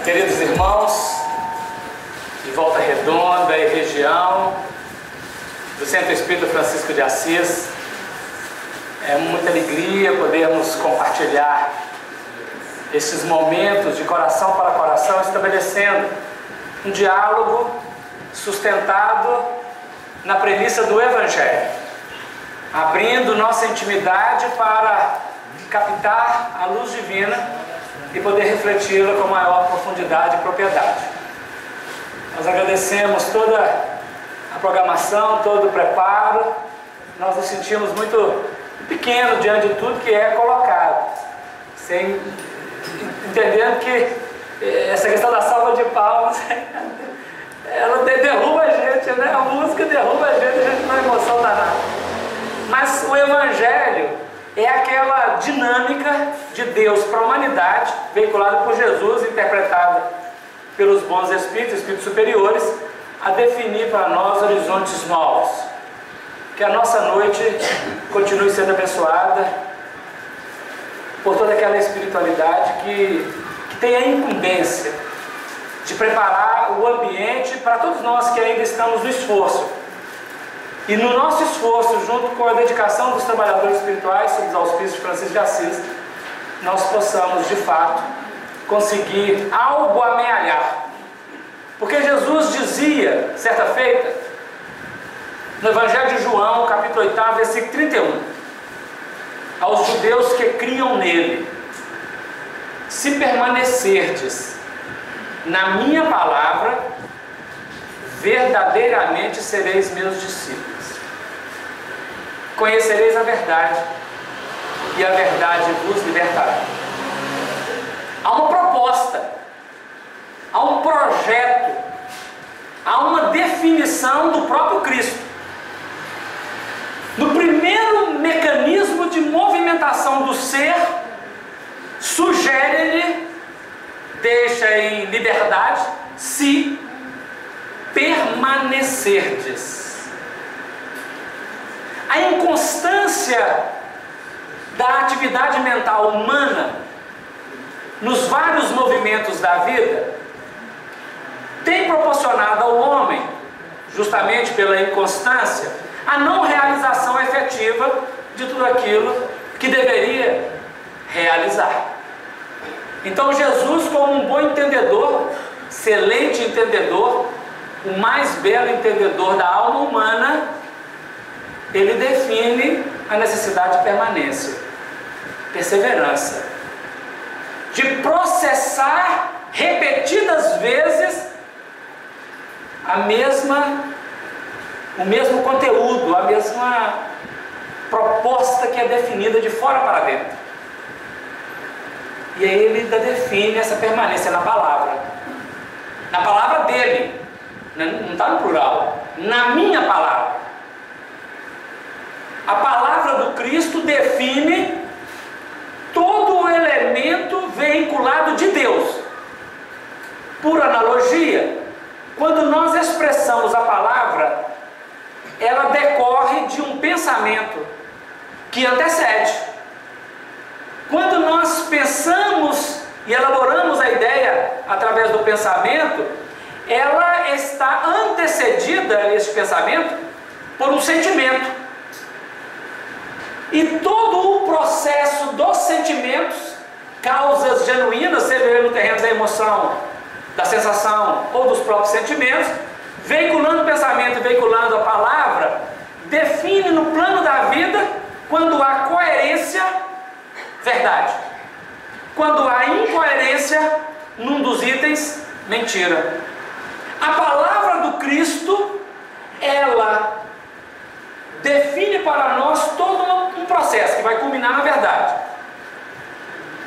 Queridos irmãos, de Volta Redonda e região, do Centro Espírita Francisco de Assis, é muita alegria podermos compartilhar esses momentos de coração para coração, estabelecendo um diálogo sustentado na premissa do Evangelho, abrindo nossa intimidade para captar a luz divina e poder refleti-la com maior profundidade e propriedade. Nós agradecemos toda a programação, todo o preparo. Nós nos sentimos muito pequenos diante de tudo que é colocado, entendendo que essa questão da salva de palmas ela derruba a gente, né? A música derruba a gente não emoção danada. Mas o Evangelho é aquela dinâmica de Deus para a humanidade, veiculada por Jesus, interpretada pelos bons espíritos superiores, a definir para nós horizontes novos. Que a nossa noite continue sendo abençoada por toda aquela espiritualidade que tem a incumbência de preparar o ambiente para todos nós que ainda estamos no esforço. E no nosso esforço, junto com a dedicação dos trabalhadores espirituais, sob os auspícios de Francisco de Assis, nós possamos, de fato, conseguir algo amealhar. Porque Jesus dizia, certa feita, no Evangelho de João, capítulo 8, versículo 31, aos judeus que criam nele: se permanecerdes na minha palavra, verdadeiramente sereis meus discípulos. Conhecereis a verdade, e a verdade vos libertará. Há uma proposta, há um projeto, há uma definição do próprio Cristo. No primeiro mecanismo de movimentação do ser, sugere-lhe, deixa em liberdade, se permanecerdes. A inconstância da atividade mental humana nos vários movimentos da vida tem proporcionado ao homem, justamente pela inconstância, a não realização efetiva de tudo aquilo que deveria realizar. Então Jesus, como um bom entendedor, excelente entendedor, o mais belo entendedor da alma humana, ele define a necessidade de permanência, perseverança, de processar repetidas vezes o mesmo conteúdo, a mesma proposta que é definida de fora para dentro. E aí ele define essa permanência na palavra dele, não está no plural, na minha palavra. A palavra do Cristo define todo o elemento veiculado de Deus. Por analogia, quando nós expressamos a palavra, ela decorre de um pensamento que antecede. Quando nós pensamos e elaboramos a ideia através do pensamento, ela está antecedida, esse pensamento, por um sentimento. E todo o processo dos sentimentos, causas genuínas, seja ele no terreno da emoção, da sensação ou dos próprios sentimentos, veiculando o pensamento e veiculando a palavra, define no plano da vida, quando há coerência, verdade. Quando há incoerência, num dos itens, mentira. A palavra do Cristo, ela define para nós todo um processo que vai culminar na verdade.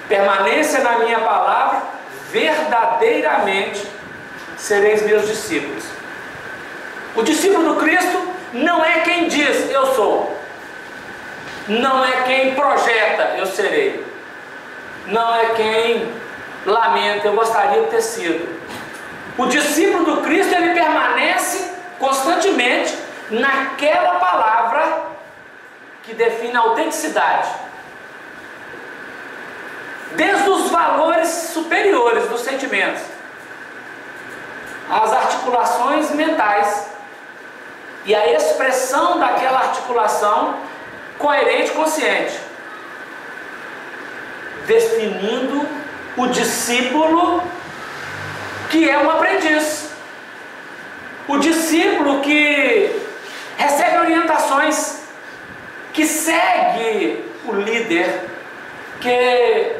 Permanência na minha palavra, verdadeiramente sereis meus discípulos. O discípulo do Cristo não é quem diz eu sou, não é quem projeta eu serei, não é quem lamenta eu gostaria de ter sido. O discípulo do Cristo, ele permanece constantemente naquela palavra que define a autenticidade, desde os valores superiores dos sentimentos, as articulações mentais e a expressão daquela articulação coerente e consciente, definindo o discípulo que é um aprendiz, o discípulo que recebe orientações, que segue o líder, que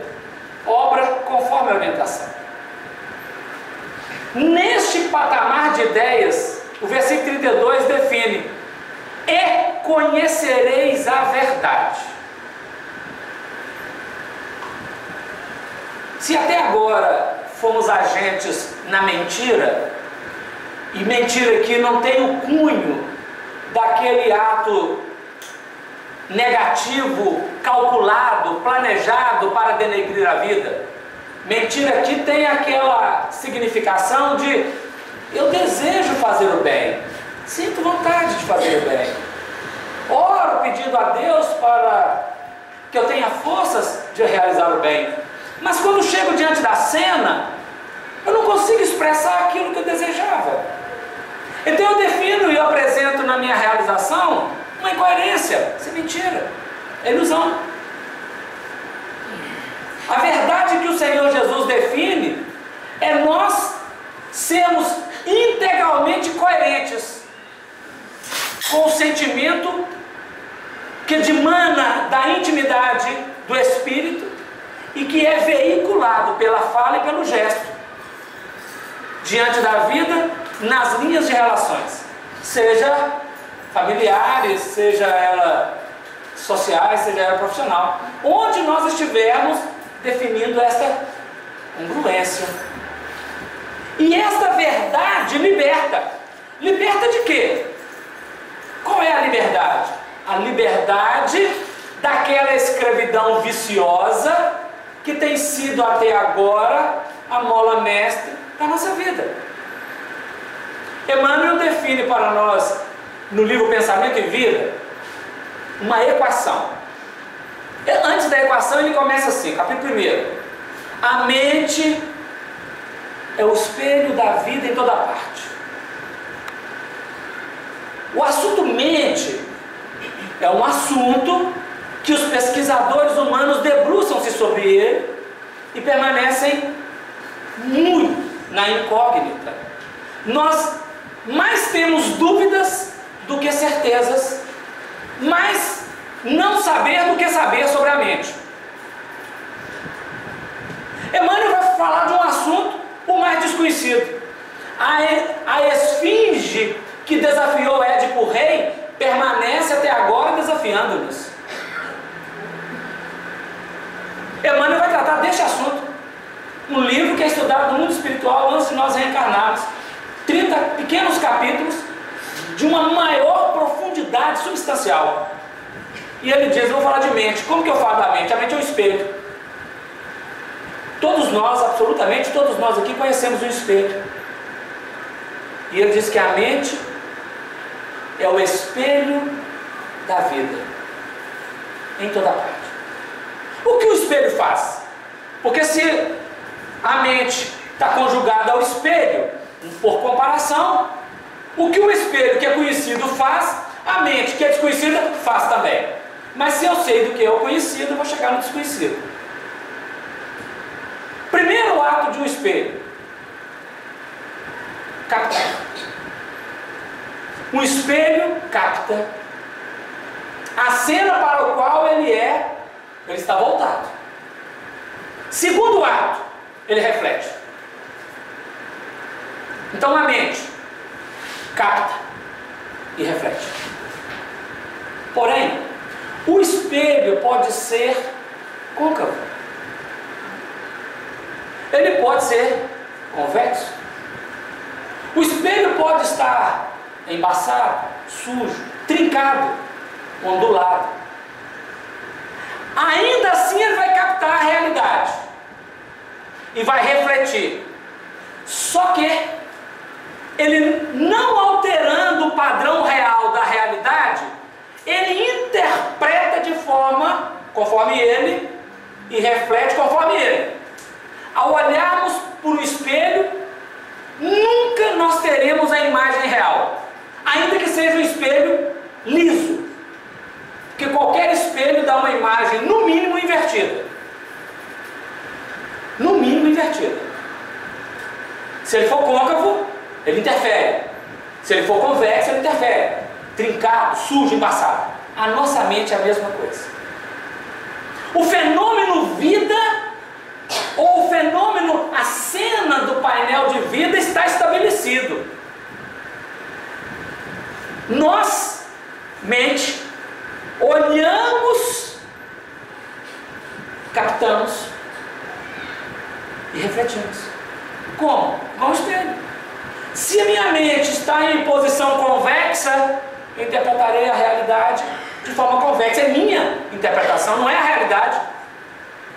obra conforme a orientação. Neste patamar de ideias, o versículo 32 define: e conhecereis a verdade. Se até agora fomos agentes na mentira, e mentira aqui não tem o cunho daquele ato negativo, calculado, planejado para denegrir a vida. Mentira aqui tem aquela significação de eu desejo fazer o bem, sinto vontade de fazer o bem, oro pedindo a Deus para que eu tenha forças de realizar o bem, mas quando chego diante da cena, eu não consigo expressar aquilo que eu desejava. Então eu defino e apresento na minha realização uma incoerência, isso é mentira, é ilusão. A verdade que o Senhor Jesus define é nós sermos integralmente coerentes com o sentimento que dimana da intimidade do Espírito e que é veiculado pela fala e pelo gesto diante da vida, nas linhas de relações, seja familiares, seja ela sociais, seja ela profissional, onde nós estivermos definindo esta congruência. E esta verdade liberta. Liberta de quê? Qual é a liberdade? A liberdade daquela escravidão viciosa que tem sido até agora a mola mestre da nossa vida. Emmanuel define para nós, no livro Pensamento e Vida, uma equação. Antes da equação ele começa assim, capítulo 1. A mente é o espelho da vida em toda parte. O assunto mente é um assunto que os pesquisadores humanos debruçam-se sobre ele e permanecem muito na incógnita. Nós mais temos dúvidas do que certezas, mais não saber do que saber sobre a mente. Emmanuel vai falar de um assunto o mais desconhecido. A esfinge que desafiou Édipo Rei permanece até agora desafiando-nos. Emmanuel vai tratar deste assunto, um livro que é estudado no mundo espiritual antes de nós reencarnarmos. 30 pequenos capítulos de uma maior profundidade substancial. E ele diz, eu vou falar de mente. Como que eu falo da mente? A mente é um espelho. Todos nós, absolutamente todos nós aqui conhecemos um espelho. E ele diz que a mente é o espelho da vida, em toda parte. O que o espelho faz? Porque se a mente está conjugada ao espelho, por comparação, o que o espelho que é conhecido faz, a mente que é desconhecida faz também. Mas se eu sei do que é o conhecido, eu vou chegar no desconhecido. Primeiro ato de um espelho: captar. Um espelho capta a cena para o qual ele está voltado. Segundo ato, ele reflete. Então a mente capta e reflete. Porém, o espelho pode ser côncavo. ele pode ser convexo. O espelho pode estar embaçado, sujo, trincado, ondulado. Ainda assim ele vai captar a realidade e vai refletir. Só que ele, não alterando o padrão real da realidade, ele interpreta de forma conforme ele e reflete conforme ele. Ao olharmos para o espelho, nunca nós teremos a imagem real, ainda que seja um espelho liso, porque qualquer espelho dá uma imagem no mínimo invertida. No mínimo invertida. Se ele for côncavo, ele interfere. Se ele for convexo, ele interfere. Trincado, sujo, embaçado. A nossa mente é a mesma coisa. O fenômeno vida, ou o fenômeno, a cena do painel de vida está estabelecido. Nós, mente, olhamos, captamos e refletimos. Como? Com o espelho. Se a minha mente está em posição convexa, eu interpretarei a realidade de forma convexa. É minha interpretação, não é a realidade.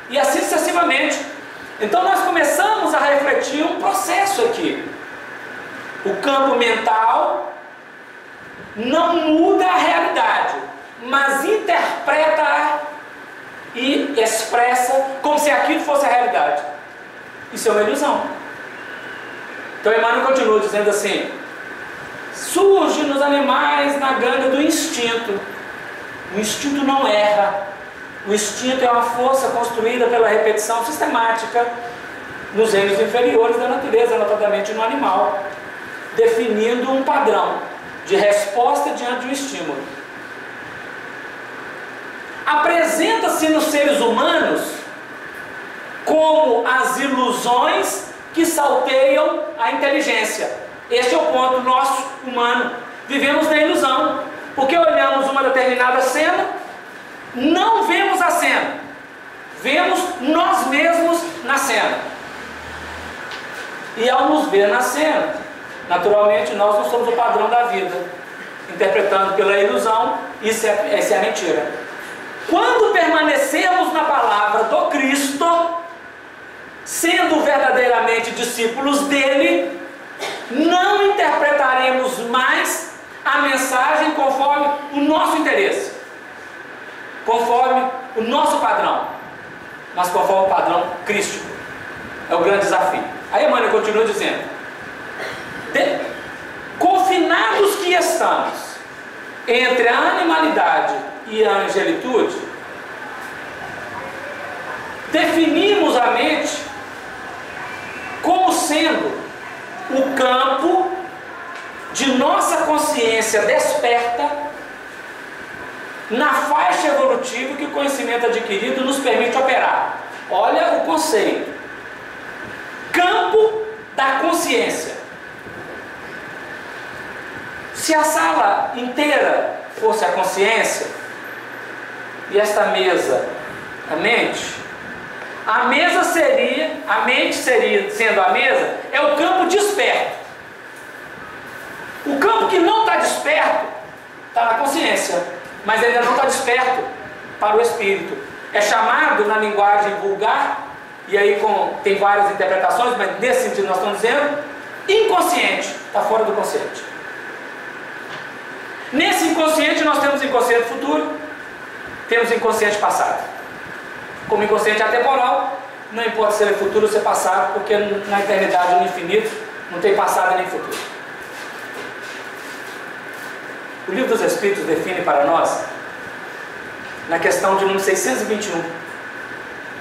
E assim sucessivamente. Então nós começamos a refletir um processo aqui. O campo mental não muda a realidade, mas interpreta e expressa como se aquilo fosse a realidade. Isso é uma ilusão. Então Emmanuel continua dizendo assim: surge nos animais na ganga do instinto. O instinto não erra. O instinto é uma força construída pela repetição sistemática nos reinos inferiores da natureza, notadamente no animal, definindo um padrão de resposta diante de um estímulo. Apresenta-se nos seres humanos como as ilusões que salteiam a inteligência. Este é o ponto nosso humano. Vivemos na ilusão, porque olhamos uma determinada cena, não vemos a cena, vemos nós mesmos na cena. E ao nos ver na cena, naturalmente nós não somos o padrão da vida, interpretando pela ilusão, essa é a mentira. Quando permanecemos na palavra do Cristo, sendo verdadeiramente discípulos dele, não interpretaremos mais a mensagem conforme o nosso interesse, conforme o nosso padrão, mas conforme o padrão crístico. É o grande desafio. Aí Emmanuel continua dizendo: confinados que estamos entre a animalidade e a angelitude, definimos a mente como sendo o campo de nossa consciência desperta na faixa evolutiva que o conhecimento adquirido nos permite operar. Olha o conceito: campo da consciência. Se a sala inteira fosse a consciência e esta mesa a mente seria, sendo a mesa, é o campo desperto. O campo que não está desperto está na consciência, mas ainda não está desperto para o espírito. É chamado na linguagem vulgar, e aí tem várias interpretações, mas nesse sentido nós estamos dizendo, inconsciente, está fora do consciente. Nesse inconsciente nós temos inconsciente futuro, temos inconsciente passado. Como inconsciente atemporal, não importa se ele é futuro ou se é passado, porque na eternidade, no infinito, não tem passado nem futuro. O Livro dos Espíritos define para nós, na questão de número 621,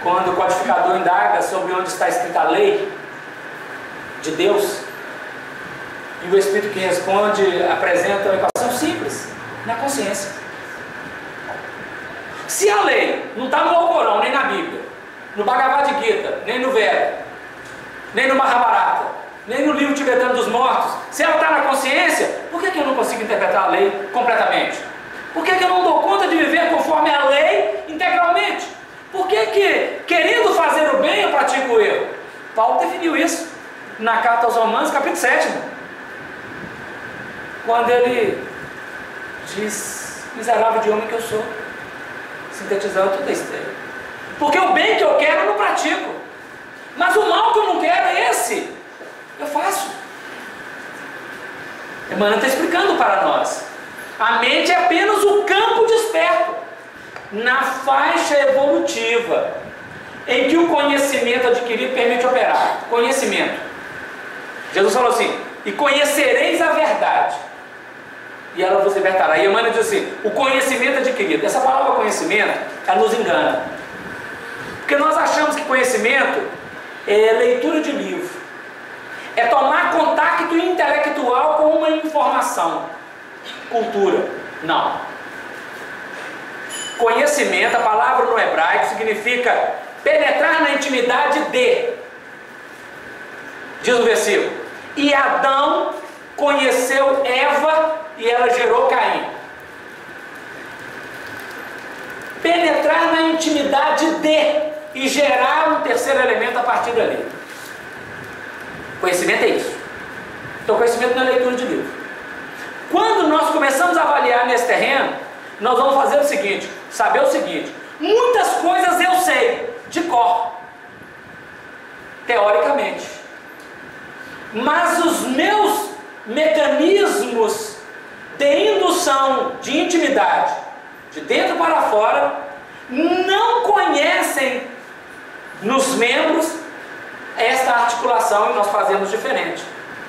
quando o codificador indaga sobre onde está escrita a lei de Deus, e o Espírito que responde apresenta uma equação simples, na consciência. Se a lei não está no Alcorão, nem na Bíblia, no Bhagavad Gita, nem no Veda, nem no Mahabharata, nem no livro tibetano dos mortos, se ela está na consciência, por que eu não consigo interpretar a lei completamente? Por que eu não dou conta de viver conforme a lei integralmente? Por que, querendo fazer o bem, eu pratico o erro? Paulo definiu isso na carta aos Romanos, capítulo 7, quando ele diz: miserável de homem que eu sou, sintetizando tudo isso daí. Porque o bem que eu quero eu não pratico, mas o mal que eu não quero é esse, eu faço. Emmanuel está explicando para nós. A mente é apenas o campo desperto na faixa evolutiva em que o conhecimento adquirido permite operar. Conhecimento. Jesus falou assim: e conhecereis a verdade, e ela vos libertará. E Emmanuel diz assim: o conhecimento adquirido. Essa palavra conhecimento, ela nos engana, porque nós achamos que conhecimento é leitura de livro, é tomar contato intelectual com uma informação, cultura. Não. Conhecimento, a palavra no hebraico significa penetrar na intimidade de. Diz o versículo: e Adão conheceu Eva e ela gerou Caim. Penetrar na intimidade de e gerar um terceiro elemento a partir dali. Conhecimento é isso. Então conhecimento não é leitura de livro. Quando nós começamos a avaliar nesse terreno, nós vamos fazer o seguinte, saber o seguinte: muitas coisas eu sei de cor, teoricamente, mas os meus mecanismos de indução, de intimidade, de dentro para fora, não conhecem nos membros esta articulação, e nós fazemos diferente.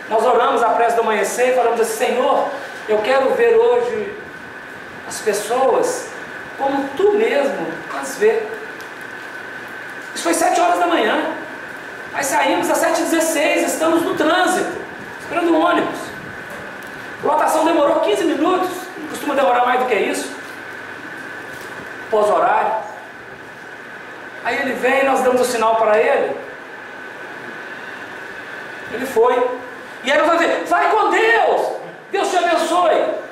Nós oramos a prece do amanhecer e falamos assim: Senhor, eu quero ver hoje as pessoas como Tu mesmo as vê. Isso foi 7 horas da manhã. Aí saímos às 7h16, estamos no trânsito, esperando o ônibus. A lotação demorou 15 minutos, não costuma demorar mais do que isso, pós-horário. Aí ele vem, nós damos o sinal para ele, ele foi, e aí nós vamos dizer: vai com Deus, Deus te abençoe.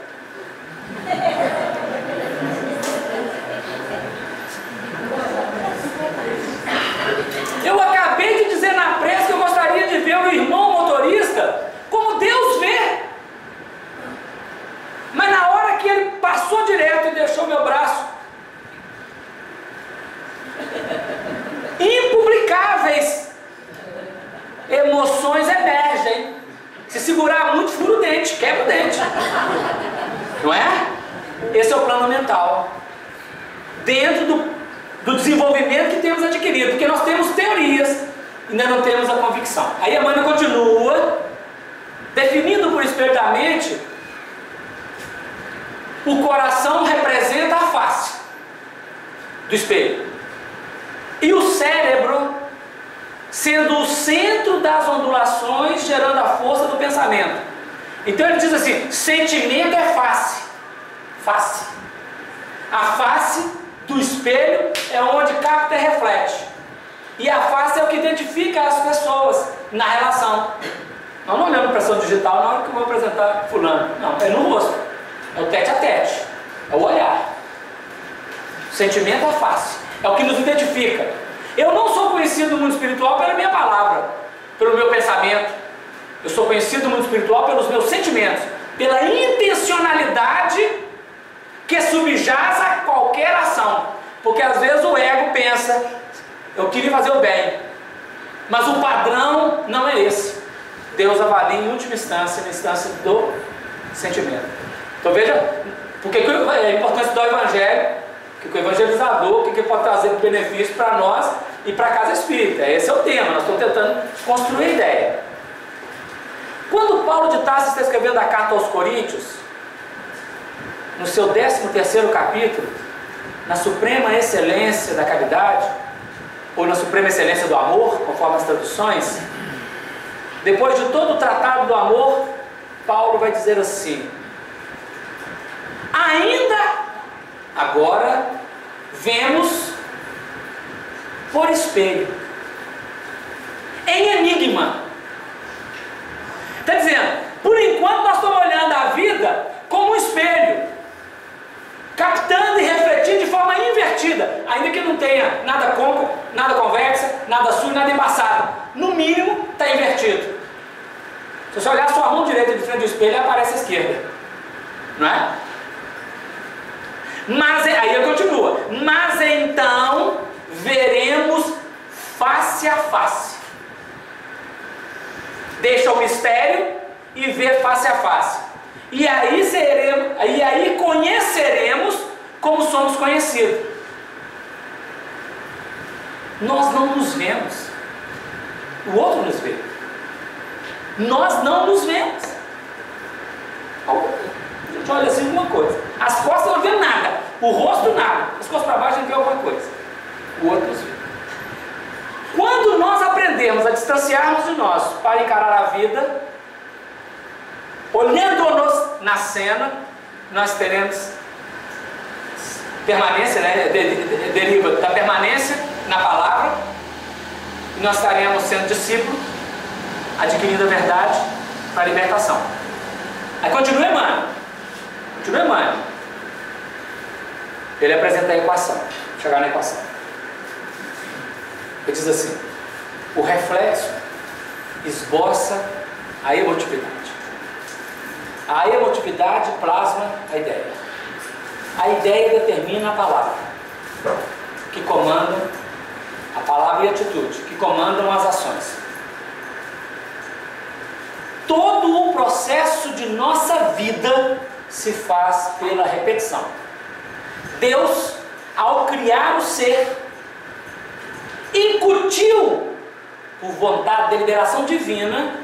Eu acabei de dizer na prece que eu gostaria de ver o irmão motorista como Deus vê, mas na hora que ele passou direto e deixou meu braço, impublicáveis emoções emergem. Se segurar muito, fura o dente, quebra o dente, não é? Esse é o plano mental dentro do desenvolvimento que temos adquirido, porque nós temos teorias, ainda não temos a convicção. Aí Emmanuel continua definindo por espelho da mente: o coração representa a face do espelho, e o cérebro sendo o centro das ondulações, gerando a força do pensamento. Então ele diz assim: sentimento é face. Face. A face do espelho é onde capta e reflete. E a face é o que identifica as pessoas na relação. Nós não olhamos impressão digital na hora que eu vou apresentar fulano. Não, é no rosto. É o tete a tete. É o olhar. O sentimento é a face. É o que nos identifica. Eu não sou conhecido no mundo espiritual pela minha palavra, pelo meu pensamento. Eu sou conhecido no mundo espiritual pelos meus sentimentos, pela intencionalidade que subjaz a qualquer ação. Porque às vezes o ego pensa: eu queria fazer o bem, mas o padrão não é esse. Deus avalia em última instância, na instância do sentimento. Então veja, porque é a importância do Evangelho, que o evangelizador, o que pode trazer de benefício para nós e para a casa espírita. Esse é o tema, nós estamos tentando construir a ideia. Quando Paulo de Tarso está escrevendo a carta aos Coríntios, no seu 13º capítulo, na suprema excelência da caridade, ou na suprema excelência do amor, conforme as traduções, depois de todo o tratado do amor, Paulo vai dizer assim: ainda agora vemos por espelho, em enigma. Está dizendo, por enquanto nós estamos olhando a vida como um espelho, captando e refletindo de forma invertida, ainda que não tenha nada côncavo, nada convexa, nada sujo, nada embaçado. No mínimo está invertido. Se você olhar a sua mão direita de frente do espelho, aparece a esquerda. Não é? Mas, aí ele continua. Mas então veremos face a face. Deixa o mistério e vê face a face. E aí conheceremos como somos conhecidos. Nós não nos vemos. O outro nos vê. Nós não nos vemos. A gente olha assim alguma coisa. As costas não vê nada. O rosto nada. As costas para baixo a gente vê alguma coisa. O outro nos vê. Quando nós aprendemos a distanciarmos de nós para encarar a vida, olhando-nos na cena, nós teremos permanência, né? Deriva da permanência na palavra, e nós estaremos sendo discípulos, adquirindo a verdade para a libertação. Aí continua Emmanuel. Ele apresenta a equação. Chegar na equação. Ele diz assim: o reflexo esboça a emotividade. A emotividade plasma a ideia. A ideia determina a palavra, que comanda a palavra e a atitude, que comandam as ações. Todo o processo de nossa vida se faz pela repetição. Deus, ao criar o ser, incutiu, por vontade, deliberação divina,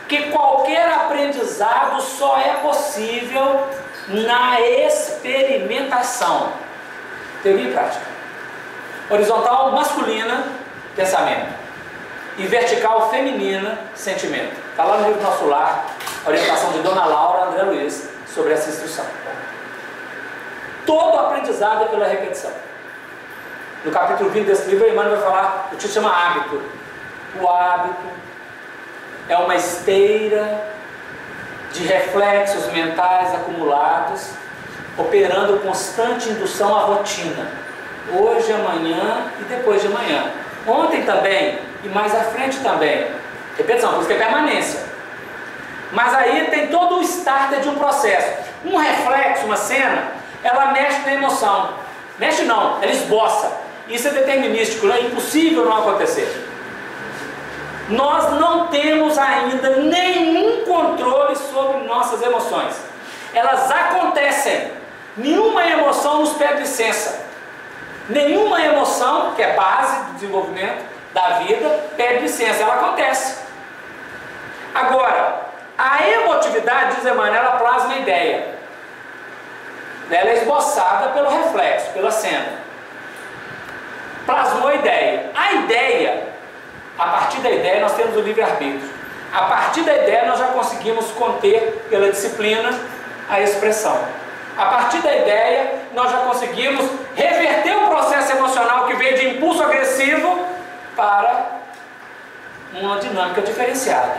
que qualquer aprendizado só é possível na experimentação. Teoria e prática. Horizontal masculina, pensamento. E vertical feminina, sentimento. Está lá no livro Nosso Lar, orientação de Dona Laura André Luiz, sobre essa instrução. Todo aprendizado é pela repetição. No capítulo 20 desse livro, Emmanuel vai falar, o título chama hábito. O hábito é uma esteira de reflexos mentais acumulados, operando constante indução à rotina. Hoje, amanhã e depois de amanhã. Ontem também e mais à frente também. Repetição, por isso que é permanência. Mas aí tem todo o starter de um processo. Um reflexo, uma cena, ela mexe na emoção. Mexe não, ela esboça. Isso é determinístico, é impossível não acontecer. Nós não temos ainda nenhum controle sobre nossas emoções. Elas acontecem. Nenhuma emoção nos pede licença. Nenhuma emoção, que é base do desenvolvimento da vida, pede licença. Ela acontece. Agora, a emotividade, diz Emmanuel, ela plasma a ideia. Ela é esboçada pelo reflexo, pela cena. Plasmou a ideia. A ideia, a partir da ideia nós temos o livre-arbítrio. A partir da ideia nós já conseguimos conter pela disciplina a expressão. A partir da ideia nós já conseguimos reverter o processo emocional que veio de impulso agressivo para uma dinâmica diferenciada.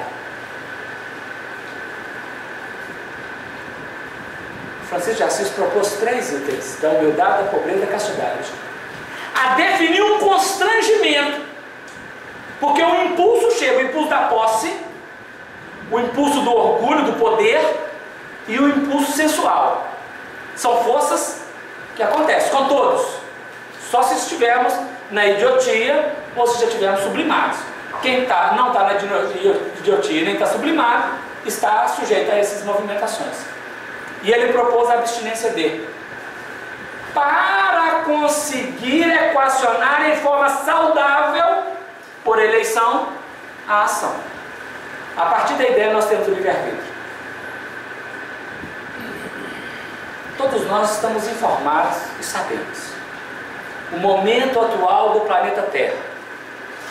Francisco de Assis propôs 3 itens: da humildade, da pobreza e da castidade, a definir um constrangimento, porque o impulso chega, o impulso da posse, o impulso do orgulho, do poder e o impulso sensual. São forças que acontecem com todos, só se estivermos na idiotia ou se já estivermos sublimados. Quem não está na idiotia nem está sublimado está sujeito a essas movimentações. E ele propôs a abstinência dele para conseguir equacionar em forma saudável, por eleição, a ação. A partir da ideia nós temos o livre-arbítrio. Todos nós estamos informados e sabemos. O momento atual do planeta Terra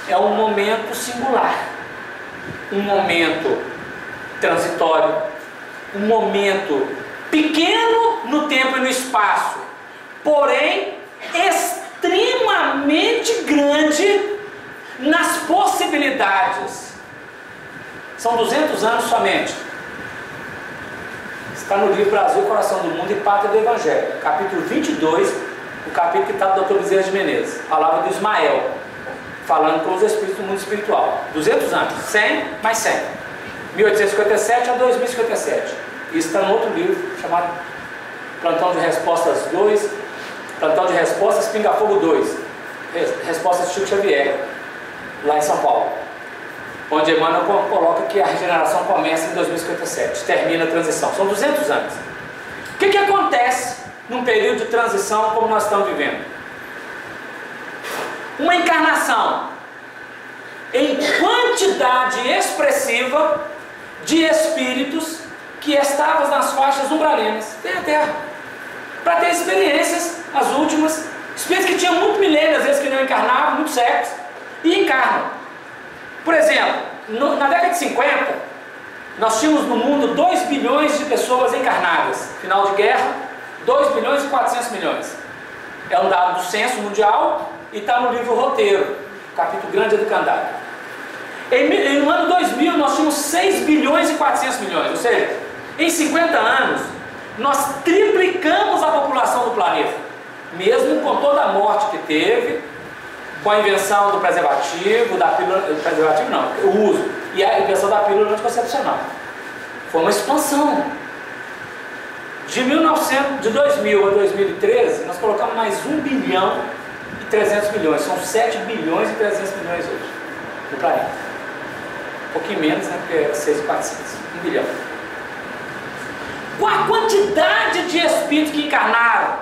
é um momento singular, um momento transitório, um momento pequeno no tempo e no espaço, porém extremamente grande nas possibilidades. São 200 anos somente. Está no livro Brasil, Coração do Mundo e Pátria do Evangelho, capítulo 22, o capítulo que está do Dr. Bezerra de Menezes, palavra do Ismael. falando com os espíritos do mundo espiritual. 200 anos, 100 mais 100. 1857 a 2057. Isso está no outro livro, chamado Plantão de Respostas 2, Plantão de Respostas Pinga Fogo 2, Respostas de Chico Xavier, lá em São Paulo, onde Emmanuel coloca que a regeneração começa em 2057, termina a transição. São 200 anos. O que acontece num período de transição como nós estamos vivendo? Uma encarnação em quantidade expressiva de espíritos que estavam nas faixas umbralinas, tem a Terra, para ter experiências, as últimas, espíritos que tinham muito milênios, às vezes que não encarnavam, muitos séculos, e encarnam. Por exemplo, na década de 50, nós tínhamos no mundo 2 bilhões de pessoas encarnadas. Final de guerra, 2 bilhões e 400 milhões. É um dado do censo mundial e está no livro Roteiro, capítulo grande do Candário. No ano 2000 nós tínhamos 6 bilhões e 400 milhões, ou seja, em 50 anos nós triplicamos a população do planeta, mesmo com toda a morte que teve, com a invenção do preservativo, da pílula, preservativo não, o uso, e a invenção da pílula anticoncepcional. Foi uma expansão. De 2000 a 2013, nós colocamos mais 1 bilhão e 300 milhões, são 7 bilhões e 300 milhões hoje, no planeta. Um pouquinho menos, né, porque é 6.400, 1 bilhão. Com a quantidade de espíritos que encarnaram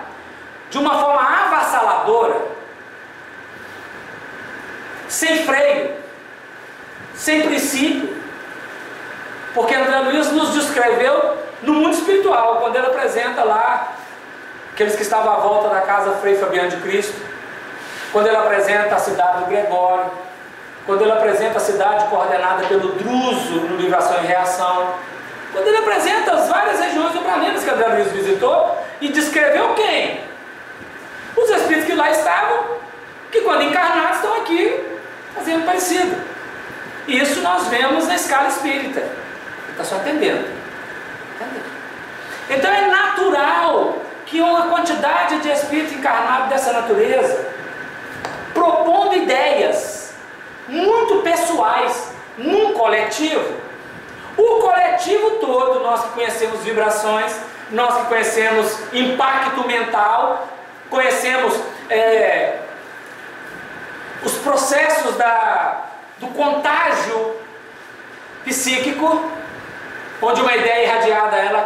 de uma forma avassaladora, sem freio, sem princípio, porque André Luiz nos descreveu no mundo espiritual, quando ele apresenta lá aqueles que estavam à volta da casa Frei Fabiano de Cristo, quando ele apresenta a cidade do Gregório, quando ele apresenta a cidade coordenada pelo Druso no livro Ação e Reação, quando ele apresenta as várias regiões umbralinas que André Luiz visitou e descreveu quem? Os espíritos que lá estavam, que quando encarnados estão aqui fazendo parecido. E isso nós vemos na escala espírita. Está só entendendo. Então é natural que uma quantidade de espíritos encarnados dessa natureza, propondo ideias muito pessoais num coletivo, o coletivo todo, nós que conhecemos vibrações, nós que conhecemos impacto mental, conhecemos os processos do contágio psíquico, onde uma ideia irradiada ela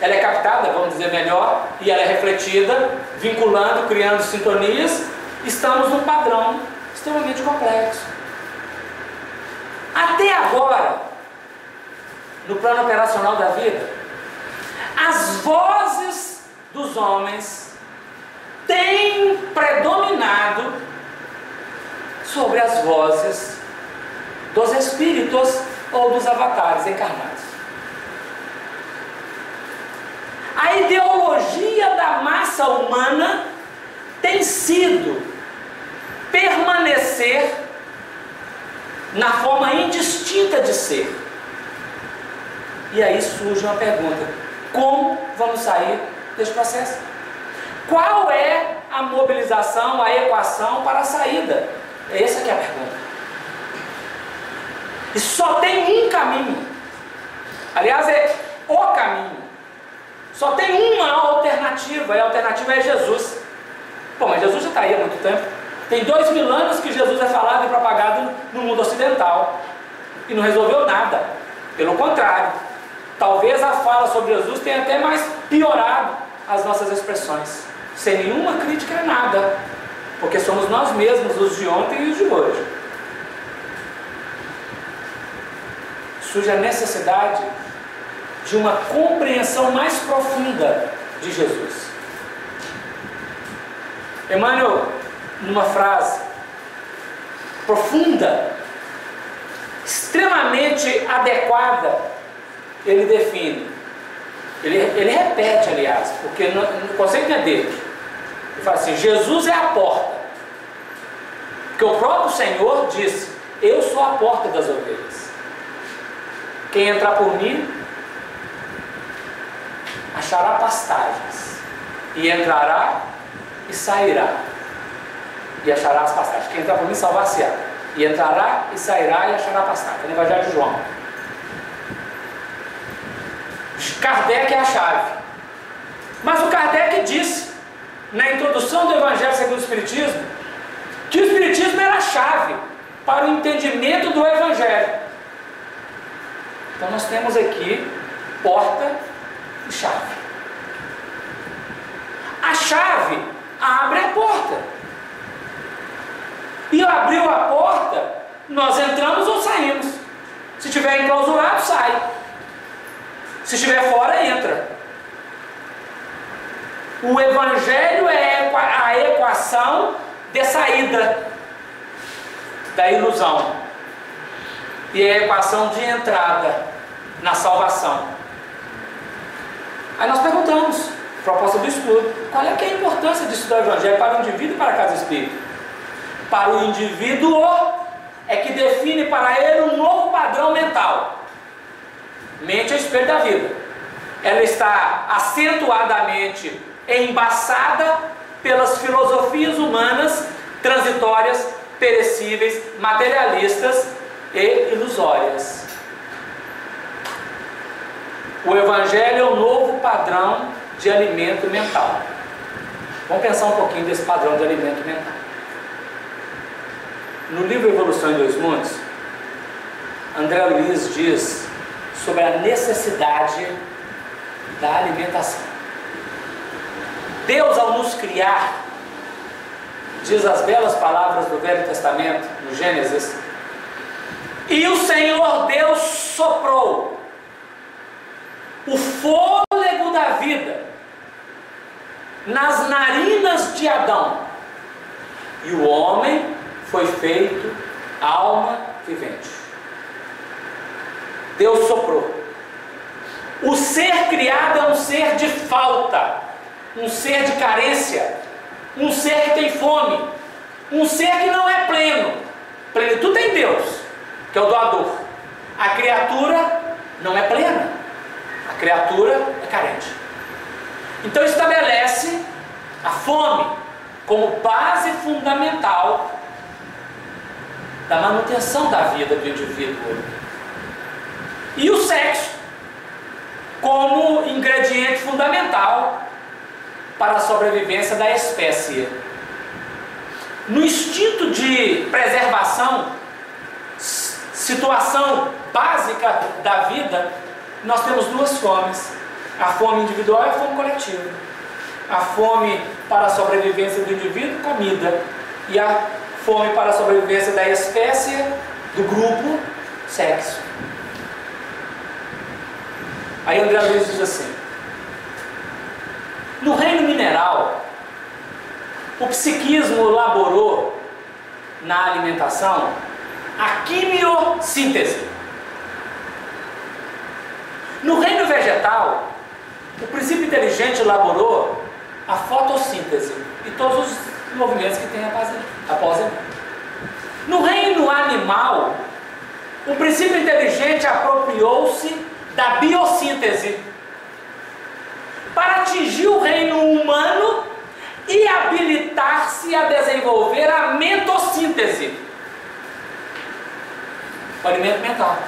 é captada, vamos dizer melhor, e ela é refletida, vinculando, criando sintonias. Estamos num padrão extremamente complexo. Até agora, no plano operacional da vida, as vozes dos homens têm predominado sobre as vozes dos espíritos ou dos avatares encarnados. A ideologia da massa humana tem sido permanecer na forma indistinta de ser. E aí surge uma pergunta: como vamos sair desse processo? Qual é a mobilização, a equação para a saída? Essa que é a pergunta. E só tem um caminho. Aliás, é o caminho. Só tem uma alternativa, e a alternativa é Jesus. Bom, mas Jesus já está aí há muito tempo. Tem 2000 anos que Jesus é falado e propagado no mundo ocidental. E não resolveu nada. Pelo contrário, talvez a fala sobre Jesus tenha até mais piorado as nossas expressões. Sem nenhuma crítica a nada. Porque somos nós mesmos, os de ontem e os de hoje. Surge a necessidade de uma compreensão mais profunda de Jesus. Emmanuel, numa frase profunda, extremamente adequada, ele define, ele repete, aliás, porque o conceito é dele. Ele fala assim: Jesus é a porta. Porque o próprio Senhor disse: eu sou a porta das ovelhas. Quem entrar por mim achará pastagens, e entrará e sairá. e acharás pastagem. Quem entrar por mim salvar-se-á. E entrará e sairá e achará pastagem. É no Evangelho de João. Kardec é a chave. Mas o Kardec disse, na introdução do Evangelho segundo o Espiritismo, que o Espiritismo era a chave para o entendimento do Evangelho. Então nós temos aqui porta e chave. A chave abre a porta. E abriu a porta, nós entramos ou saímos. Se estiver enclausurado, sai. Se estiver fora, entra. O Evangelho é a equação de saída da ilusão. E é a equação de entrada na salvação. Aí nós perguntamos, proposta do estudo, qual é que é a importância de estudar o Evangelho para o indivíduo e para a casa espírita? Para o indivíduo é que define para ele um novo padrão mental. Mente é o espelho da vida. Ela está acentuadamente embaçada pelas filosofias humanas transitórias, perecíveis, materialistas e ilusórias. O Evangelho é um novo padrão de alimento mental. Vamos pensar um pouquinho desse padrão de alimento mental. No livro Evolução em Dois Mundos, André Luiz diz sobre a necessidade da alimentação. Deus, ao nos criar, diz as belas palavras do Velho Testamento, no Gênesis, e o Senhor Deus soprou o fôlego da vida nas narinas de Adão, e o homem foi feito alma vivente. Deus soprou. O ser criado é um ser de falta, um ser de carência, um ser que tem fome, um ser que não é pleno. Plenitude tem Deus, que é o doador. A criatura não é plena, a criatura é carente. Então estabelece a fome como base fundamental da manutenção da vida do indivíduo. E o sexo como ingrediente fundamental para a sobrevivência da espécie. No instinto de preservação, situação básica da vida, nós temos duas fomes: a fome individual e a fome coletiva. A fome para a sobrevivência do indivíduo, comida, e a fome para a sobrevivência da espécie, do grupo, sexo. Aí André Luiz diz assim: no reino mineral, o psiquismo elaborou na alimentação a quimiossíntese. No reino vegetal, o princípio inteligente elaborou a fotossíntese e todos os movimentos que tem após ele. No reino animal, o princípio inteligente apropriou-se da biossíntese para atingir o reino humano e habilitar-se a desenvolver a mentossíntese, o alimento mental.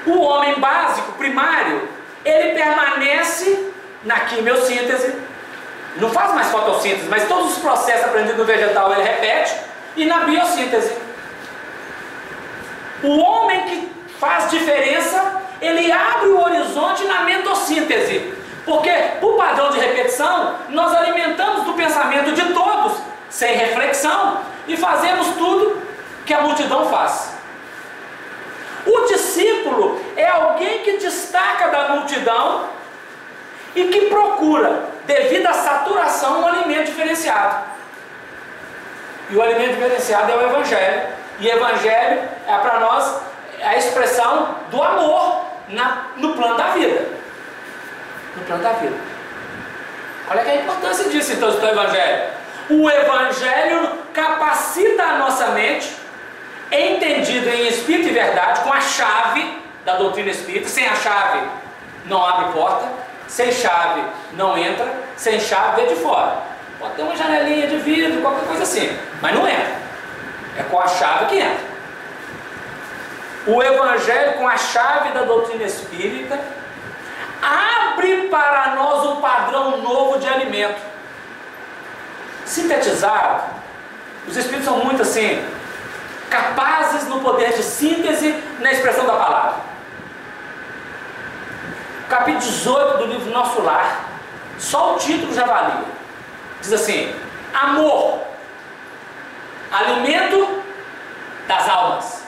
O homem básico, primário, ele permanece na quimiossíntese, não faz mais fotossíntese, mas todos os processos aprendidos no vegetal ele repete, e na biossíntese. O homem que faz diferença, ele abre o horizonte na mentossíntese, porque por padrão de repetição, nós alimentamos do pensamento de todos, sem reflexão, e fazemos tudo que a multidão faz. O discípulo é alguém que destaca da multidão e que procura, devido à saturação, um alimento diferenciado. E o alimento diferenciado é o Evangelho. E o Evangelho é para nós a expressão do amor no plano da vida. No plano da vida. Olha que a importância disso, então, do Evangelho. O Evangelho capacita a nossa mente, entendido em espírito e verdade, com a chave da doutrina espírita. Sem a chave não abre porta, sem chave não entra, sem chave vê de fora. Pode ter uma janelinha de vidro, qualquer coisa assim, mas não entra. É com a chave que entra. O Evangelho, com a chave da doutrina espírita, abre para nós um padrão novo de alimento. Sintetizado, os Espíritos são muito assim, capazes no poder de síntese na expressão da palavra. Capítulo 18 do livro Nosso Lar, só o título já valia. Diz assim: amor, alimento das almas.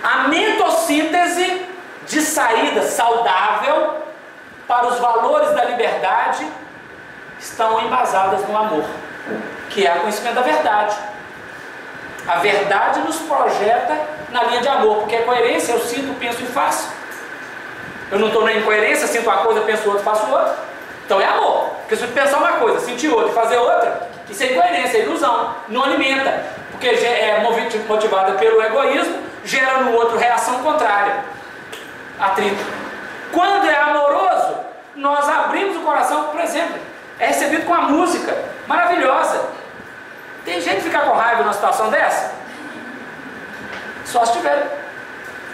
A mentossíntese de saída saudável para os valores da liberdade estão embasadas no amor, que é o conhecimento da verdade. A verdade nos projeta na linha de amor, porque é coerência, eu sinto, penso e faço. Eu não estou na incoerência, sinto uma coisa, penso outra, faço outra. Então é amor. Porque se eu pensar uma coisa, sentir outra e fazer outra, isso é incoerência, é ilusão, não alimenta. Porque é motivada pelo egoísmo, gera no outro reação contrária, atrito. Quando é amoroso, nós abrimos o coração, por exemplo, é recebido com a música maravilhosa. Tem gente que ficar com raiva numa situação dessa? Só se tiver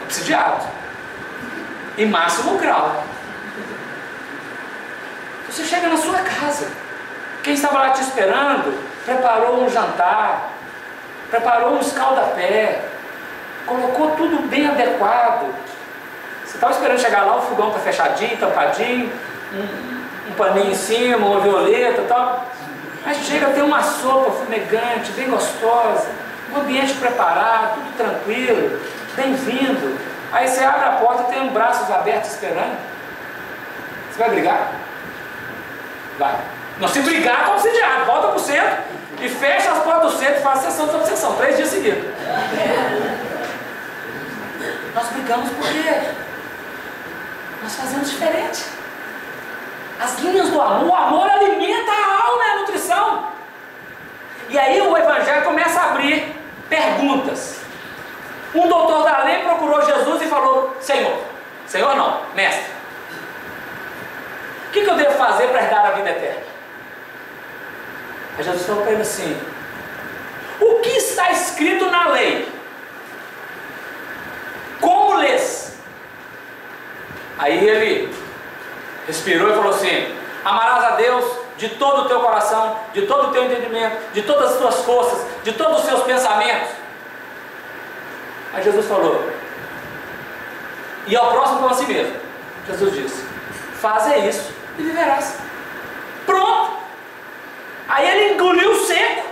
obsidiado, em máximo grau. Você chega na sua casa, quem estava lá te esperando preparou um jantar, preparou um escaldapé, colocou tudo bem adequado. Você estava esperando chegar lá, o fogão está fechadinho, tampadinho, um paninho em cima, uma violeta e tal. Mas chega, tem uma sopa fumegante, bem gostosa, um ambiente preparado, tudo tranquilo, bem-vindo. Aí você abre a porta e tem braços abertos esperando. Você vai brigar? Vai. Não, se brigar, está obsidiado. Volta para o centro e fecha as portas do centro e faz sessão de obsessão, 3 dias seguidos. Nós brigamos porque nós fazemos diferente. As linhas do amor, o amor alimenta a alma e a nutrição. E aí o Evangelho começa a abrir perguntas. Um doutor da lei procurou Jesus e falou: Senhor, Senhor não, mestre, o que eu devo fazer para herdar a vida eterna? Aí Jesus falou para ele assim: o que está escrito na lei? Como lês? Aí ele respirou e falou assim: amarás a Deus de todo o teu coração, de todo o teu entendimento, de todas as tuas forças, de todos os seus pensamentos. Aí Jesus falou: e ao próximo como a si mesmo. Jesus disse: faze isso e viverás. Pronto. Aí ele engoliu seco,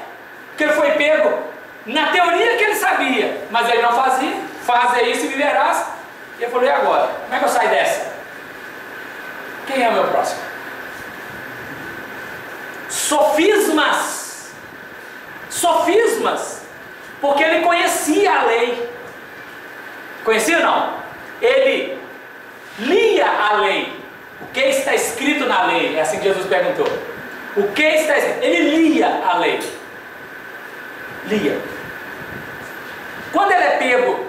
porque ele foi pego na teoria que ele sabia, mas ele não fazia. Faze isso e viverás. E ele falou: e agora? Como é que eu saio dessa? Quem é o meu próximo? Sofismas. Sofismas. Porque ele conhecia a lei. Conhecia ou não? Ele lia a lei. O que está escrito na lei? É assim que Jesus perguntou. O que está escrito? Ele lia a lei. Lia. Quando ele é pego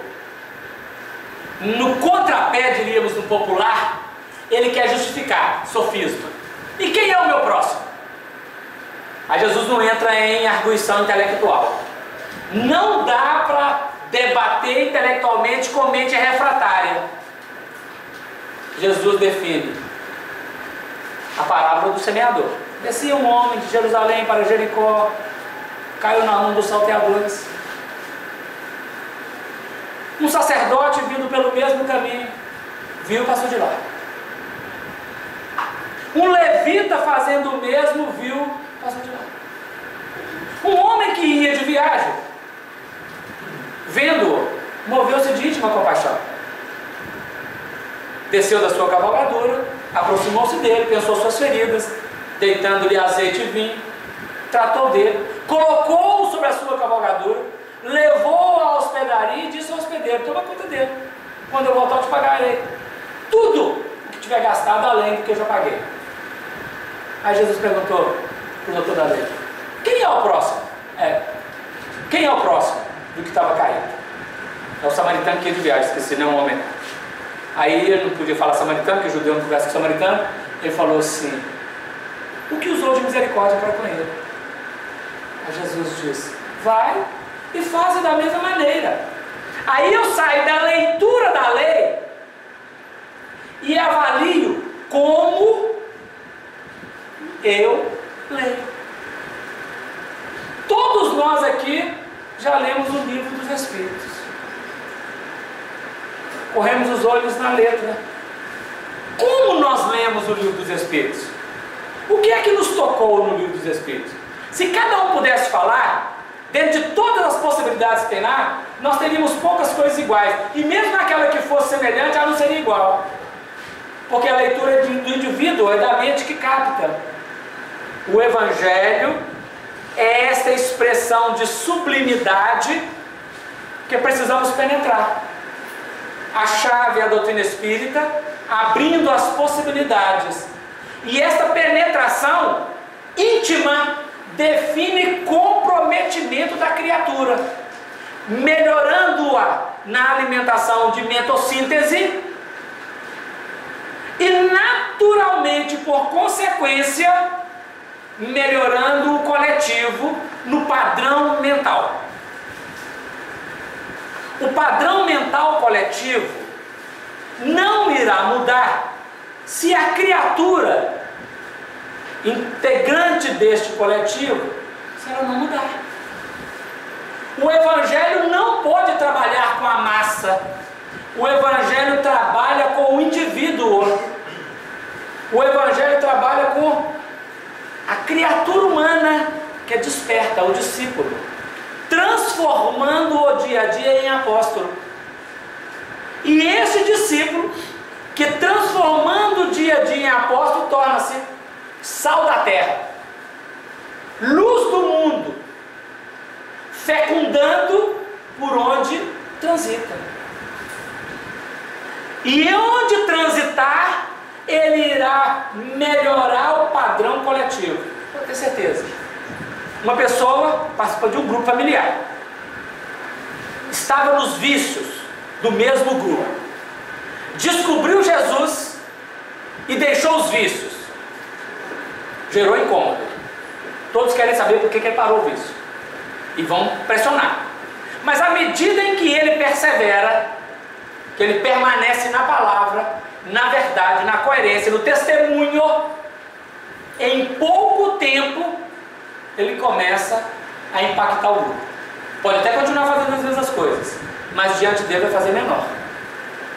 no contrapé, diríamos, no popular, ele quer justificar, sofisma. E quem é o meu próximo? Aí Jesus não entra em arguição intelectual. Não dá para debater intelectualmente com mente refratária. Jesus define a parábola do semeador. Descia um homem de Jerusalém para Jericó, caiu na mão dos salteadores. Um sacerdote vindo pelo mesmo caminho, viu e passou de lá. Um levita fazendo o mesmo, viu, passou de lá. Um homem que ia de viagem, vendo-o, moveu-se de íntima compaixão. Desceu da sua cavalgadura, aproximou-se dele, pensou suas feridas, deitando-lhe azeite e vinho, tratou dele, colocou-o sobre a sua cavalgadura, levou-o à hospedaria e disse ao hospedeiro: toma conta dele, quando eu voltar eu te pagarei tudo o que tiver gastado além do que eu já paguei. Aí Jesus perguntou para o doutor da lei: quem é o próximo? Quem é o próximo do que estava caído? É o samaritano que ia de viagem, esqueci, não é um homem. Aí ele não podia falar samaritano, porque o judeu não conversa com o samaritano. Ele falou assim: o que usou de misericórdia para com ele. Aí Jesus disse: vai e faze da mesma maneira. Aí eu saio da leitura da lei e avalio como eu leio. Todos nós aqui já lemos o livro dos Espíritos. Corremos os olhos na letra. Como nós lemos o livro dos Espíritos? O que é que nos tocou no livro dos Espíritos? Se cada um pudesse falar, dentro de todas as possibilidades que tem lá, nós teríamos poucas coisas iguais. E mesmo aquela que fosse semelhante, ela não seria igual. Porque a leitura do indivíduo é da mente que capta. O Evangelho é esta expressão de sublimidade que precisamos penetrar. A chave é a doutrina espírita, abrindo as possibilidades. E esta penetração íntima define comprometimento da criatura, melhorando-a na alimentação de mentossíntese e naturalmente, por consequência, melhorando o coletivo no padrão mental. O padrão mental coletivo não irá mudar se a criatura integrante deste coletivo, se ela não mudar. O Evangelho não pode trabalhar com a massa. O Evangelho trabalha com o indivíduo. O Evangelho trabalha com a criatura humana que é desperta, o discípulo, transformando o dia a dia em apóstolo. E esse discípulo, que transformando o dia a dia em apóstolo, torna-se sal da terra, luz do mundo, fecundando por onde transita. E onde transitar, ele irá melhorar o padrão coletivo. Pode ter certeza. Uma pessoa participa de um grupo familiar, estava nos vícios do mesmo grupo, descobriu Jesus e deixou os vícios, gerou incômodo. Todos querem saber por que ele parou o vício e vão pressionar. Mas à medida em que ele persevera, que ele permanece na palavra, na verdade, na coerência, no testemunho, em pouco tempo ele começa a impactar o grupo. Pode até continuar fazendo as mesmas coisas, mas diante dele vai fazer menor,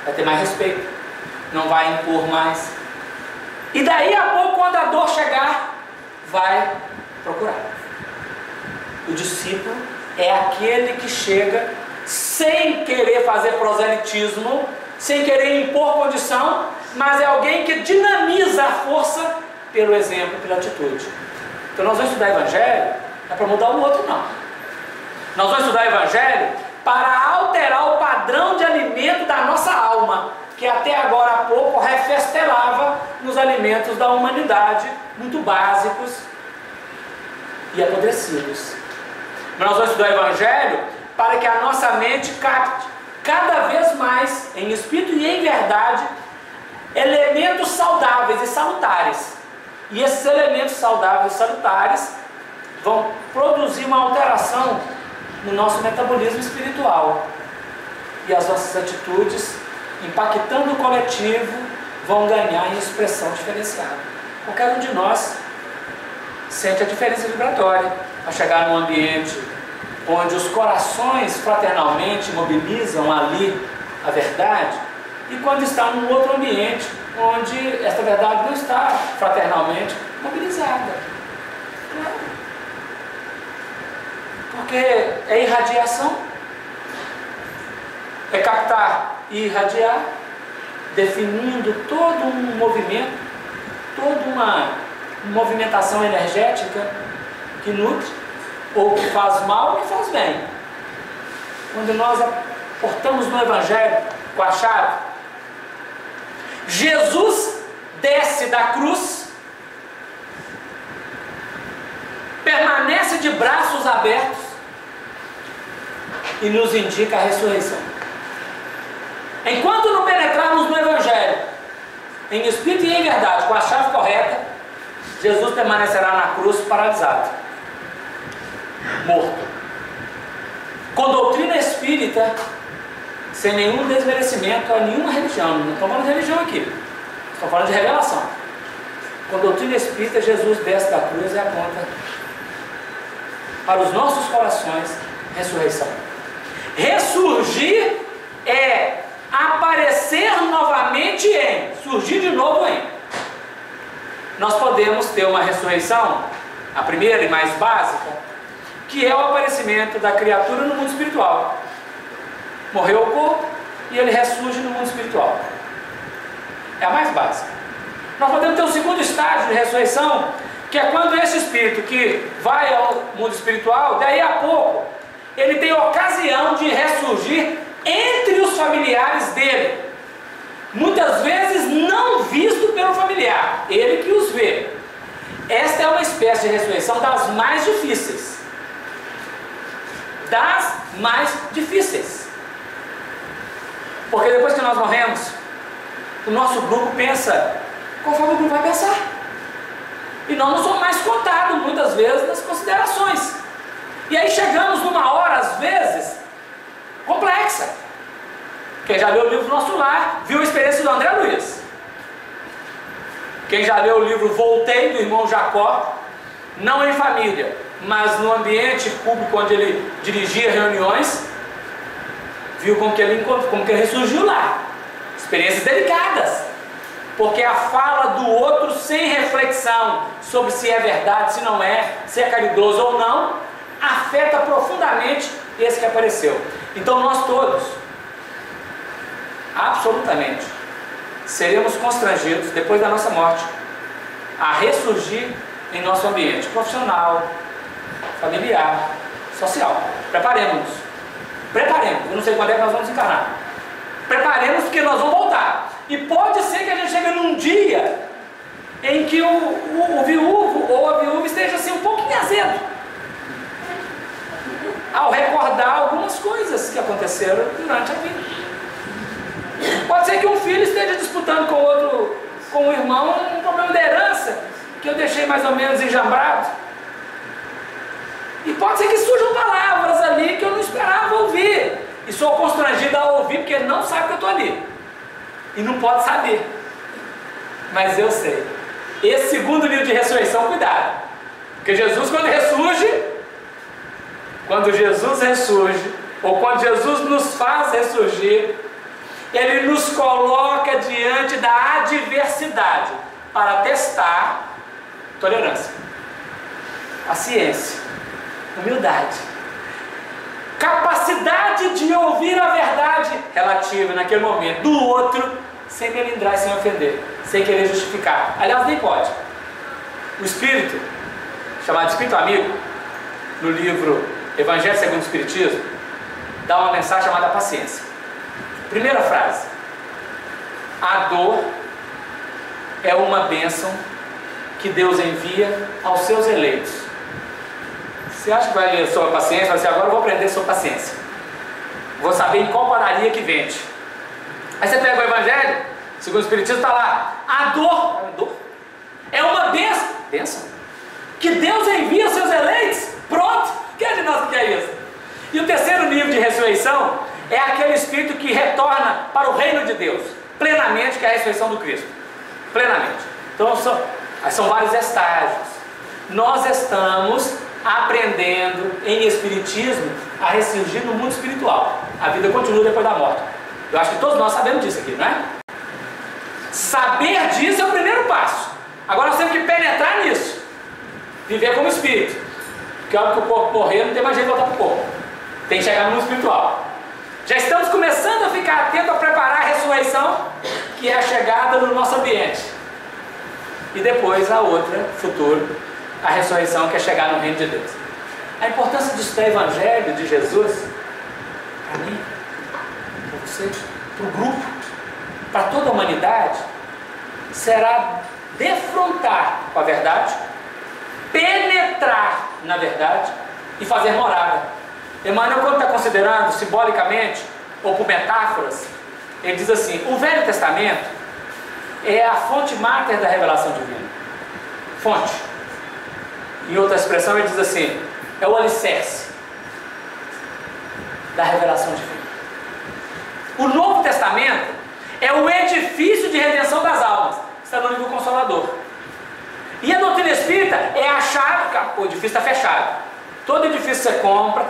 vai ter mais respeito, não vai impor mais. E daí a pouco, quando a dor chegar, vai procurar. O discípulo é aquele que chega sem querer fazer proselitismo, sem querer impor condição, mas é alguém que dinamiza a força pelo exemplo, pela atitude. Então nós vamos estudar Evangelho, não é para mudar o outro, não. Nós vamos estudar Evangelho para alterar o padrão de alimento da nossa alma, que até agora há pouco refestelava nos alimentos da humanidade, muito básicos e apodrecidos. Mas nós vamos estudar Evangelho para que a nossa mente capte cada vez mais, em espírito e em verdade, elementos saudáveis e salutares. E esses elementos saudáveis e salutares vão produzir uma alteração no nosso metabolismo espiritual. E as nossas atitudes, impactando o coletivo, vão ganhar em expressão diferenciada. Qualquer um de nós sente a diferença vibratória ao chegar num ambiente onde os corações fraternalmente mobilizam ali a verdade, e quando está num outro ambiente onde esta verdade não está fraternalmente mobilizada. Claro. Porque é irradiação, é captar e irradiar, definindo todo um movimento, toda uma movimentação energética que nutre, ou que faz mal ou que faz bem. Quando nós aportamos no Evangelho com a chave, Jesus desce da cruz, permanece de braços abertos e nos indica a ressurreição. Enquanto não penetrarmos no Evangelho, em espírito e em verdade, com a chave correta, Jesus permanecerá na cruz paralisado, morto. Com doutrina espírita, sem nenhum desmerecimento a nenhuma religião. Não estou falando de religião aqui, estou falando de revelação. Com doutrina espírita, Jesus desce da cruz e aponta para os nossos corações ressurreição. Ressurgir é aparecer novamente em, surgir de novo em. Nós podemos ter uma ressurreição, a primeira e mais básica, que é o aparecimento da criatura no mundo espiritual. Morreu o corpo e ele ressurge no mundo espiritual. É a mais básica. Nós podemos ter um segundo estágio de ressurreição, que é quando esse espírito que vai ao mundo espiritual, daí a pouco, ele tem ocasião de ressurgir entre os familiares dele. Muitas vezes não visto pelo familiar, ele que os vê. Esta é uma espécie de ressurreição das mais difíceis. Das mais difíceis. Porque depois que nós morremos, o nosso grupo pensa conforme o grupo vai pensar. E nós não somos mais contados muitas vezes nas considerações. E aí chegamos numa hora, às vezes, complexa. Quem já leu o livro Nosso Lar, viu a experiência do André Luiz. Quem já leu o livro Voltei, do irmão Jacó, não em família, mas no ambiente público onde ele dirigia reuniões, viu como que ele ressurgiu lá. Experiências delicadas, porque a fala do outro sem reflexão sobre se é verdade, se não é, se é caridoso ou não, afeta profundamente esse que apareceu. Então nós todos, absolutamente, seremos constrangidos, depois da nossa morte, a ressurgir em nosso ambiente profissional, familiar, social. Preparemos-nos. Eu não sei quando é que nós vamos encarnar. Preparemos, porque nós vamos voltar. E pode ser que a gente chegue num dia em que o viúvo ou a viúva esteja assim um pouquinho azedo, ao recordar algumas coisas que aconteceram durante a vida. Pode ser que um filho esteja disputando com o irmão um problema de herança que eu deixei mais ou menos enjambrado. E pode ser que surjam palavras ali que eu não esperava ouvir. E sou constrangido a ouvir porque ele não sabe que eu estou ali. E não pode saber. Mas eu sei. Esse segundo nível de ressurreição, cuidado. Porque Jesus, quando Jesus ressurge, ou quando Jesus nos faz ressurgir, ele nos coloca diante da adversidade para testar tolerância, paciência, humildade, capacidade de ouvir a verdade relativa naquele momento do outro, sem melindrar e sem ofender, sem querer justificar. Aliás, nem pode. O Espírito, chamado Espírito Amigo, no livro Evangelho segundo o Espiritismo, dá uma mensagem chamada paciência. Primeira frase: a dor é uma bênção que Deus envia aos seus eleitos. Você acha que vai ler sobre a paciência? Vai dizer, agora eu vou aprender sobre paciência. Vou saber em qual padaria que vende. Aí você pega o Evangelho, segundo o Espiritismo, está lá: a dor é uma bênção que Deus envia aos seus eleitos. Pronto, quem é de nós que quer isso? E o terceiro nível de ressurreição é aquele espírito que retorna para o reino de Deus, plenamente, que é a ressurreição do Cristo. Plenamente. Então são vários estágios. Nós estamos aprendendo em Espiritismo a ressurgir no mundo espiritual. A vida continua depois da morte. Eu acho que todos nós sabemos disso aqui, não é? Saber disso é o primeiro passo. Agora nós temos que penetrar nisso. Viver como espírito. Porque a hora que o corpo morrer, não tem mais jeito de voltar para o corpo. Tem que chegar no mundo espiritual. Já estamos começando a ficar atentos a preparar a ressurreição, que é a chegada no nosso ambiente. E depois a outra, futuro, a ressurreição, que é chegar no reino de Deus. A importância de estudar o Evangelho de Jesus, para mim, para você, para o grupo, para toda a humanidade, será defrontar com a verdade, penetrar na verdade e fazer morada. Emmanuel, quando está considerando simbolicamente ou por metáforas, ele diz assim: o Velho Testamento é a fonte máter da revelação divina. fonte. Em outra expressão ele diz assim, é o alicerce da revelação divina. O Novo Testamento é o edifício de redenção das almas. Está no livro Consolador. E a doutrina espírita é a chave. O edifício está fechado. Todo edifício você compra,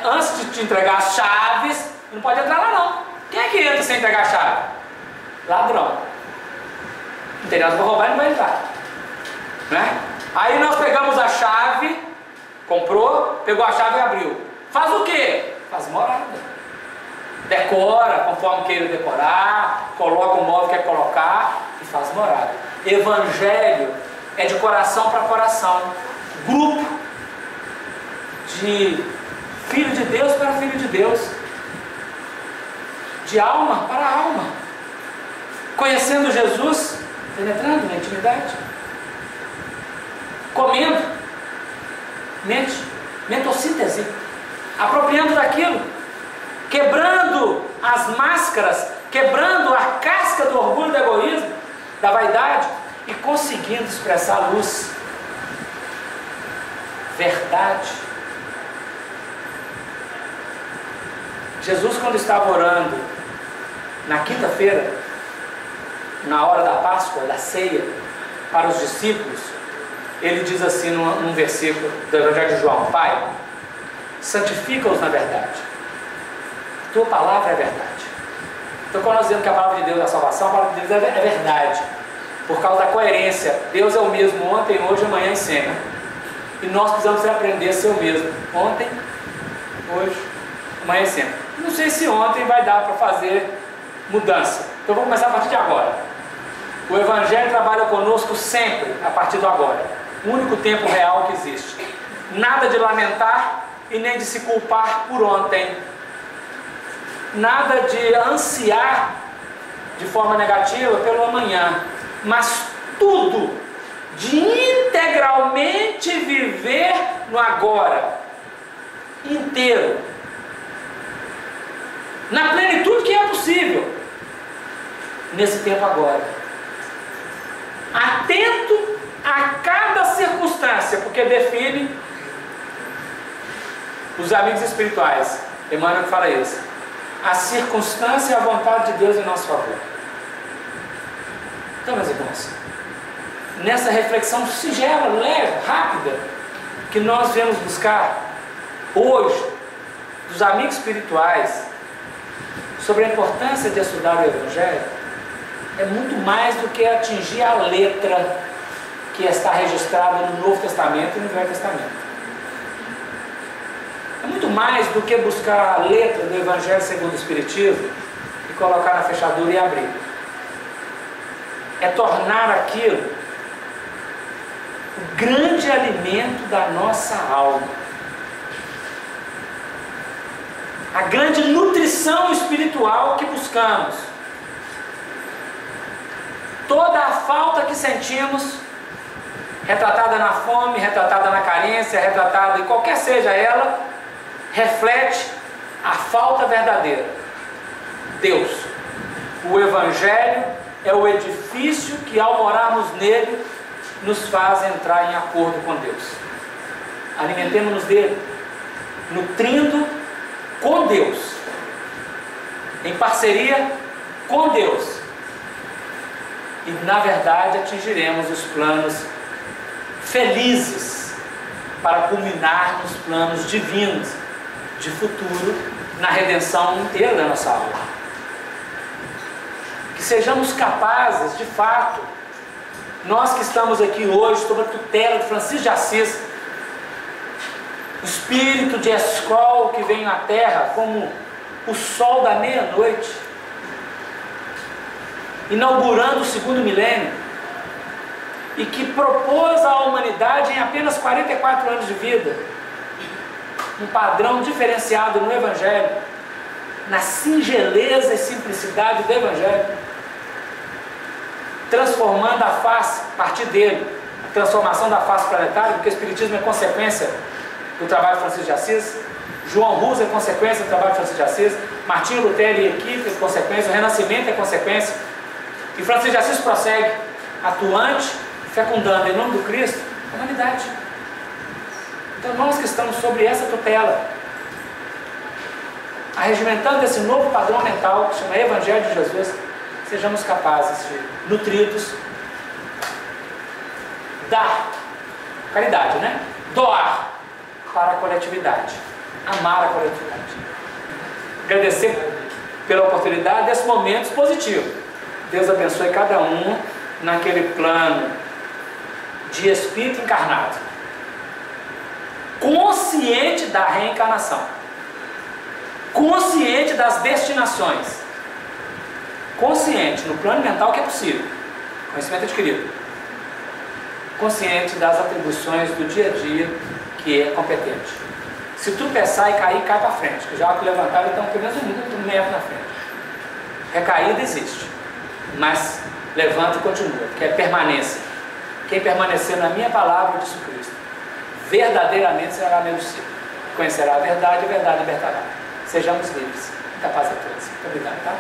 antes de te entregar as chaves, não pode entrar lá não. Quem é que entra sem entregar a chave? Ladrão. Não tem nada para roubar, não vai entrar, né? Aí nós pegamos a chave, comprou, pegou a chave e abriu. Faz o quê? Faz morada. Decora conforme queira decorar, coloca o móvel que quer colocar e faz morada. Evangelho é de coração para coração, grupo de filho de Deus para filho de Deus, de alma para alma, conhecendo Jesus, penetrando na intimidade, comendo, mentossíntese, apropriando daquilo, quebrando as máscaras, quebrando a casca do orgulho, do egoísmo, da vaidade e conseguindo expressar a luz, verdade. Jesus, quando estava orando na quinta-feira, na hora da Páscoa, da ceia, para os discípulos, ele diz assim num versículo do Evangelho de João: Pai, santifica-os na verdade, tua palavra é verdade. Então, quando nós dizemos que a palavra de Deus é a salvação, a palavra de Deus é verdade, por causa da coerência. Deus é o mesmo ontem, hoje, amanhã e sempre. E nós precisamos aprender a ser o mesmo ontem, hoje, amanhã e sempre. Não sei se ontem vai dar para fazer mudança, então vamos começar a partir de agora. O Evangelho trabalha conosco sempre a partir do agora, o único tempo real que existe. Nada de lamentar e nem de se culpar por ontem, nada de ansiar de forma negativa pelo amanhã, mas tudo de integralmente viver no agora, inteiro, na plenitude que é possível, nesse tempo agora, atento a cada circunstância, porque define os amigos espirituais. Emmanuel fala isso: a circunstância e a vontade de Deus em nosso favor. Então, meus irmãos, nessa reflexão singela, leve, rápida, que nós viemos buscar hoje dos amigos espirituais sobre a importância de estudar o Evangelho, é muito mais do que atingir a letra que está registrada no Novo Testamento e no Velho Testamento. É muito mais do que buscar a letra do Evangelho segundo o Espiritismo e colocar na fechadura e abrir. É tornar aquilo o grande alimento da nossa alma, a grande nutrição espiritual que buscamos. Toda a falta que sentimos, retratada na fome, retratada na carência, retratada em qualquer seja ela, reflete a falta verdadeira. Deus. O Evangelho é o edifício que, ao morarmos nele, nos faz entrar em acordo com Deus. Alimentemos-nos dele, nutrindo com Deus, em parceria com Deus, e na verdade atingiremos os planos felizes para culminar nos planos divinos de futuro, na redenção inteira da nossa alma. Que sejamos capazes, de fato, nós que estamos aqui hoje sob a tutela de Francisco de Assis, o espírito de escola que vem na terra como o sol da meia-noite, inaugurando o segundo milênio, e que propôs à humanidade em apenas 44 anos de vida um padrão diferenciado no Evangelho, na singeleza e simplicidade do Evangelho, transformando a face, a partir dele, a transformação da face planetária, porque o Espiritismo é consequência do trabalho de Francisco de Assis, João Rus é consequência do trabalho de Francisco de Assis, Martinho Lutero e equipe é consequência, o Renascimento é consequência, e Francisco de Assis prossegue, atuante, fecundando em nome do Cristo a humanidade. Então nós que estamos sobre essa tutela, arregimentando esse novo padrão mental que chama Evangelho de Jesus, sejamos capazes de, nutridos, dar, caridade, né? Doar para a coletividade, amar a coletividade, agradecer pela oportunidade desse momento positivo. Deus abençoe cada um naquele plano de espírito encarnado, consciente da reencarnação, consciente das destinações, consciente no plano mental que é possível, conhecimento adquirido, consciente das atribuições do dia a dia que é competente. Se tropeçar e cair, cai para frente, que já que levantar, então pelo menos um metro na frente. Recaída existe, mas levanta e continua, que é permanência. Quem permanecer na minha palavra, disse Cristo, verdadeiramente será meu discípulo. Conhecerá a verdade libertará. Sejamos livres. Muita paz a todos. Muito obrigado, tá?